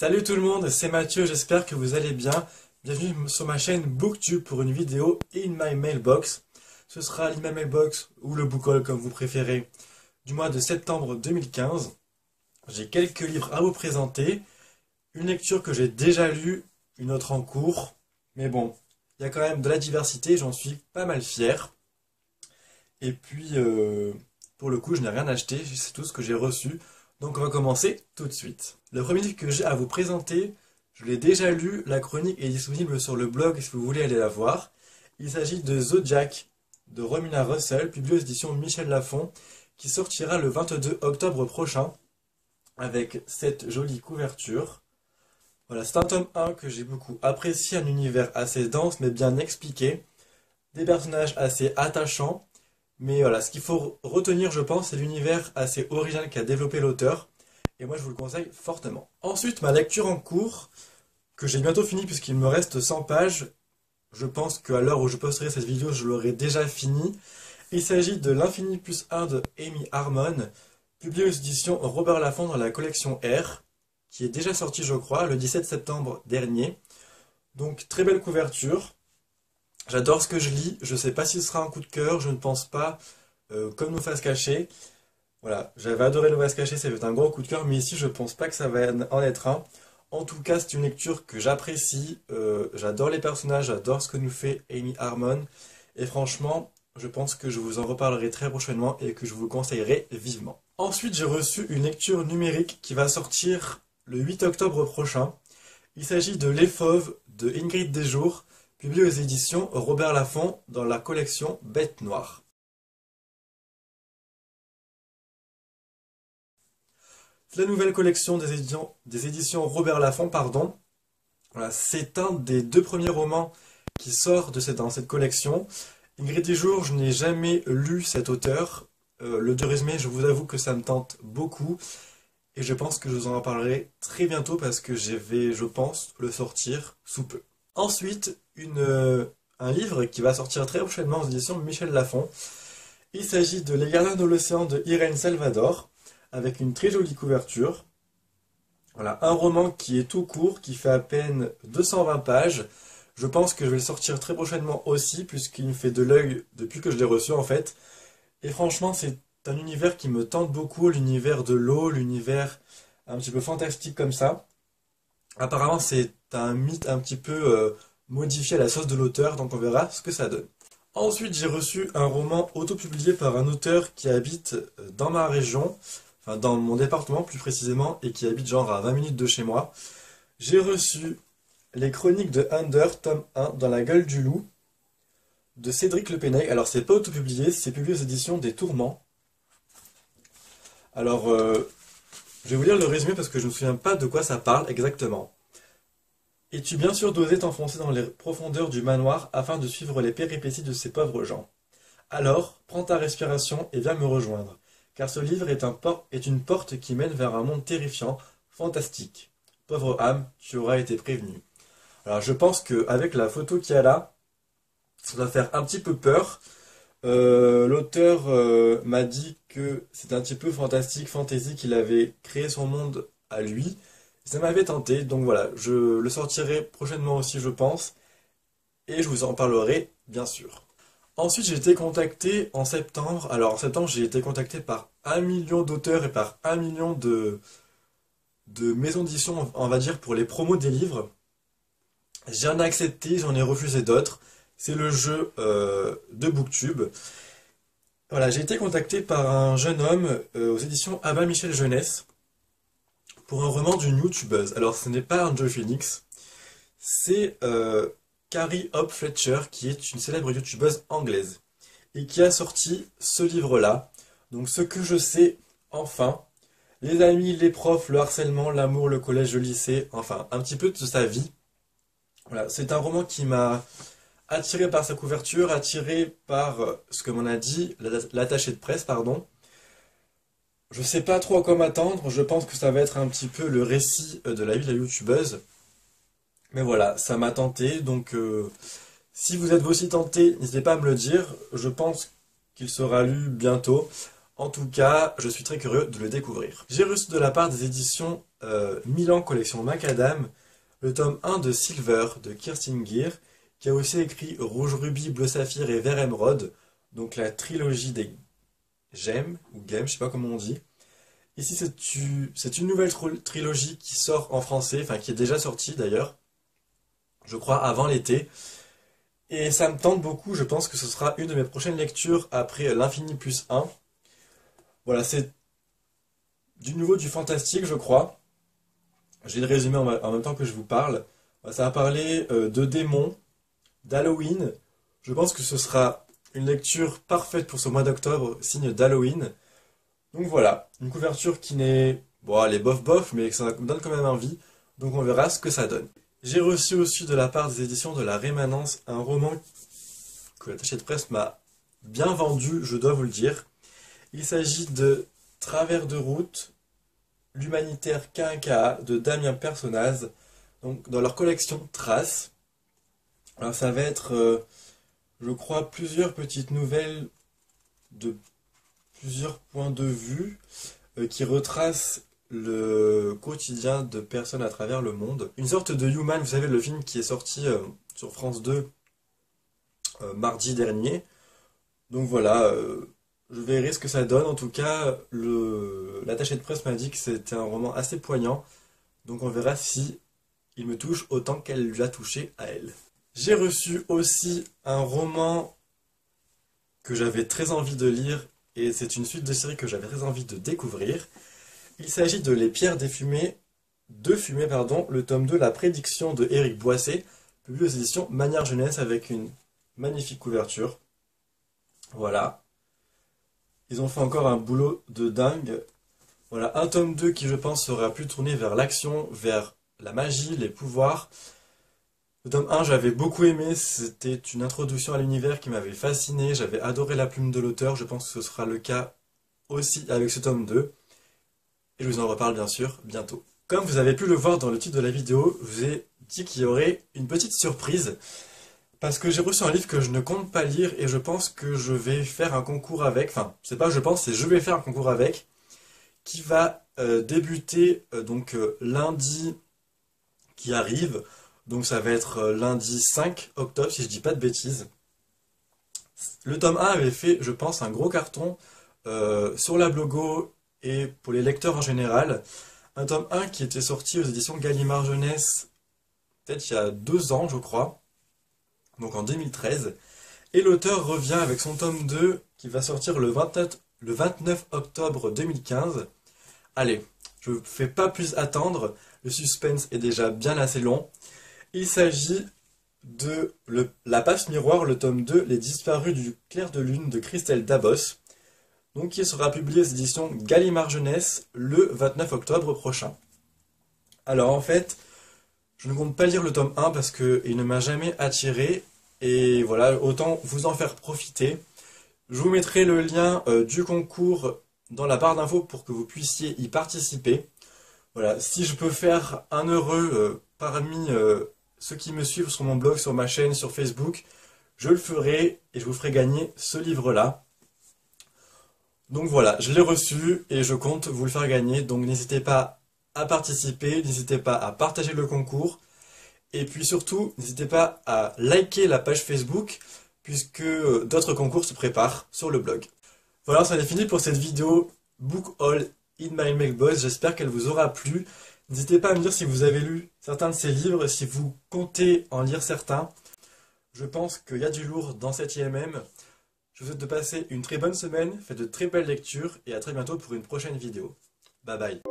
Salut tout le monde, c'est Mathieu, j'espère que vous allez bien. Bienvenue sur ma chaîne Booktube pour une vidéo In My Mailbox. Ce sera l'In My Mailbox ou le book haul comme vous préférez du mois de septembre 2015. J'ai quelques livres à vous présenter, une lecture que j'ai déjà lue, une autre en cours. Mais bon, il y a quand même de la diversité, j'en suis pas mal fier. Et puis, pour le coup, je n'ai rien acheté, c'est tout ce que j'ai reçu. Donc on va commencer tout de suite. Le premier livre que j'ai à vous présenter, je l'ai déjà lu, la chronique est disponible sur le blog si vous voulez aller la voir. Il s'agit de Zodiac de Romina Russell, publié aux éditions Michel Lafon, qui sortira le 22 octobre prochain, avec cette jolie couverture. Voilà, c'est un tome 1 que j'ai beaucoup apprécié, un univers assez dense mais bien expliqué, des personnages assez attachants. Mais voilà, ce qu'il faut retenir, je pense, c'est l'univers assez original qu'a développé l'auteur. Et moi, je vous le conseille fortement. Ensuite, ma lecture en cours, que j'ai bientôt fini puisqu'il me reste 100 pages. Je pense qu'à l'heure où je posterai cette vidéo, je l'aurai déjà fini. Il s'agit de L'Infini plus 1 de Amy Harmon, publié aux éditions Robert Laffont dans la collection R, qui est déjà sorti, je crois, le 17 septembre dernier. Donc, très belle couverture. J'adore ce que je lis, je ne sais pas si ce sera un coup de cœur, je ne pense pas, comme Nos Faces Cachées. Voilà, j'avais adoré Nos Faces Cachées, ça va être un gros coup de cœur, mais ici je ne pense pas que ça va en être un. En tout cas, c'est une lecture que j'apprécie, j'adore les personnages, j'adore ce que nous fait Amy Harmon, et franchement, je pense que je vous en reparlerai très prochainement et que je vous le conseillerai vivement. Ensuite, j'ai reçu une lecture numérique qui va sortir le 8 octobre prochain. Il s'agit de Les Fauves de Ingrid Desjours, publié aux éditions Robert Laffont dans la collection Bête Noire. C'est la nouvelle collection des éditions Robert Laffont, pardon. Voilà, c'est un des deux premiers romans qui sort dans cette collection. Ingrid Desjours, je n'ai jamais lu cet auteur. Le résumé, je vous avoue que ça me tente beaucoup. Et je pense que je vous en parlerai très bientôt parce que je vais, je pense, le sortir sous peu. Ensuite, un livre qui va sortir très prochainement aux éditions Michel Lafon. Il s'agit de Les Gardiens de l'Océan de Irène Salvador, avec une très jolie couverture. Voilà, un roman qui est tout court, qui fait à peine 220 pages. Je pense que je vais le sortir très prochainement aussi, puisqu'il me fait de l'œil depuis que je l'ai reçu en fait. Et franchement, c'est un univers qui me tente beaucoup, l'univers de l'eau, l'univers un petit peu fantastique comme ça. Apparemment, c'est un mythe un petit peu modifié à la sauce de l'auteur, donc on verra ce que ça donne. Ensuite, j'ai reçu un roman autopublié par un auteur qui habite dans ma région, enfin dans mon département plus précisément, et qui habite genre à 20 minutes de chez moi. J'ai reçu Les Chroniques de Under, tome 1, dans la gueule du loup, de Cédric Le Pennec. Alors, c'est pas autopublié, c'est publié aux éditions des Tourments. Alors, je vais vous lire le résumé parce que je ne me souviens pas de quoi ça parle exactement. Es-tu bien sûr d'oser t'enfoncer dans les profondeurs du manoir afin de suivre les péripéties de ces pauvres gens? Alors, prends ta respiration et viens me rejoindre, car ce livre est une porte qui mène vers un monde terrifiant, fantastique. Pauvre âme, tu auras été prévenu. Alors, je pense qu'avec la photo qu'il y a là, ça doit faire un petit peu peur. L'auteur m'a dit que c'était un petit peu fantastique, fantasy, qu'il avait créé son monde à lui. Ça m'avait tenté, donc voilà, je le sortirai prochainement aussi, je pense, et je vous en parlerai, bien sûr. Ensuite, j'ai été contacté en septembre. Alors, en septembre, j'ai été contacté par 1 million d'auteurs et par 1 million de maisons d'édition, on va dire, pour les promos des livres. J'en ai accepté, j'en ai refusé d'autres. C'est le jeu de Booktube. Voilà, j'ai été contacté par un jeune homme aux éditions Albin Michel Jeunesse pour un roman d'une youtubeuse. Alors, ce n'est pas Angel Phoenix, c'est Carrie Hope Fletcher, qui est une célèbre youtubeuse anglaise, et qui a sorti ce livre-là. Donc, ce que je sais, enfin, les amis, les profs, le harcèlement, l'amour, le collège, le lycée, enfin, un petit peu de sa vie. Voilà, c'est un roman qui m'a attiré par sa couverture, attiré par ce que m'en a dit l'attaché de presse, pardon. Je sais pas trop à quoi m'attendre, je pense que ça va être un petit peu le récit de la vie de la youtubeuse. Mais voilà, ça m'a tenté, donc si vous êtes vous aussi tenté, n'hésitez pas à me le dire. Je pense qu'il sera lu bientôt. En tout cas, je suis très curieux de le découvrir. J'ai reçu de la part des éditions Milan Collection Macadam le tome 1 de Silver de Kirsten Gere, qui a aussi écrit Rouge Rubis, Bleu Saphir et Vert Émeraude, donc la trilogie des Gemmes, ou Gemmes, je sais pas comment on dit. Ici, c'est une nouvelle trilogie qui sort en français, enfin qui est déjà sortie d'ailleurs, je crois avant l'été. Et ça me tente beaucoup, je pense que ce sera une de mes prochaines lectures après l'Infini plus 1. Voilà, c'est du nouveau du fantastique, je crois. J'ai le résumé en même temps que je vous parle. Ça va parler de démons, d'Halloween. Je pense que ce sera une lecture parfaite pour ce mois d'octobre, signe d'Halloween. Donc voilà, une couverture qui n'est... Bon, elle est bof bof, mais ça me donne quand même envie. Donc on verra ce que ça donne. J'ai reçu aussi de la part des éditions de la Rémanence un roman que l'attaché de presse m'a bien vendu, je dois vous le dire. Il s'agit de Travers de route, l'humanitaire K1KA de Damien Personnaz, donc dans leur collection Traces. Alors ça va être, je crois, plusieurs petites nouvelles de plusieurs points de vue qui retracent le quotidien de personnes à travers le monde. Une sorte de Human, vous savez, le film qui est sorti sur France 2 mardi dernier. Donc voilà, je verrai ce que ça donne. En tout cas, l'attaché de presse m'a dit que c'était un roman assez poignant. Donc on verra si il me touche autant qu'elle lui a touché à elle. J'ai reçu aussi un roman que j'avais très envie de lire. Et c'est une suite de série que j'avais très envie de découvrir. Il s'agit de Les Pierres de Fumée, le tome 2, La prédiction de Éric Boisset, publié aux éditions Manière Jeunesse avec une magnifique couverture. Voilà. Ils ont fait encore un boulot de dingue. Voilà, un tome 2 qui, je pense, sera plus tourné vers l'action, vers la magie, les pouvoirs. Le tome 1, j'avais beaucoup aimé, c'était une introduction à l'univers qui m'avait fasciné, j'avais adoré la plume de l'auteur, je pense que ce sera le cas aussi avec ce tome 2. Et je vous en reparle bien sûr bientôt. Comme vous avez pu le voir dans le titre de la vidéo, je vous ai dit qu'il y aurait une petite surprise. Parce que j'ai reçu un livre que je ne compte pas lire et je pense que je vais faire un concours avec. Enfin, c'est pas je pense, c'est je vais faire un concours avec. Qui va débuter lundi qui arrive. Donc ça va être lundi 5 octobre si je dis pas de bêtises. Le tome 1 avait fait, je pense, un gros carton sur la blogo et pour les lecteurs en général. Un tome 1 qui était sorti aux éditions Gallimard Jeunesse, peut-être il y a 2 ans je crois, donc en 2013. Et l'auteur revient avec son tome 2 qui va sortir le 29 octobre 2015. Allez, je ne fais pas plus attendre, le suspense est déjà bien assez long. Il s'agit de La Passe Miroir, le tome 2, Les Disparus du Clair de Lune de Christelle Dabos, donc qui sera publié aux éditions Gallimard Jeunesse le 29 octobre prochain. Alors en fait, je ne compte pas lire le tome 1 parce qu'il ne m'a jamais attiré, et voilà, autant vous en faire profiter. Je vous mettrai le lien du concours dans la barre d'infos pour que vous puissiez y participer. Voilà, si je peux faire un heureux parmi ceux qui me suivent sur mon blog, sur ma chaîne, sur Facebook, je le ferai et je vous ferai gagner ce livre-là. Donc voilà, je l'ai reçu et je compte vous le faire gagner. Donc n'hésitez pas à participer, n'hésitez pas à partager le concours. Et puis surtout, n'hésitez pas à liker la page Facebook puisque d'autres concours se préparent sur le blog. Voilà, c'en est fini pour cette vidéo Book Haul in My Mailbox. J'espère qu'elle vous aura plu. N'hésitez pas à me dire si vous avez lu certains de ces livres, si vous comptez en lire certains. Je pense qu'il y a du lourd dans cette IMM. Je vous souhaite de passer une très bonne semaine, faites de très belles lectures et à très bientôt pour une prochaine vidéo. Bye bye.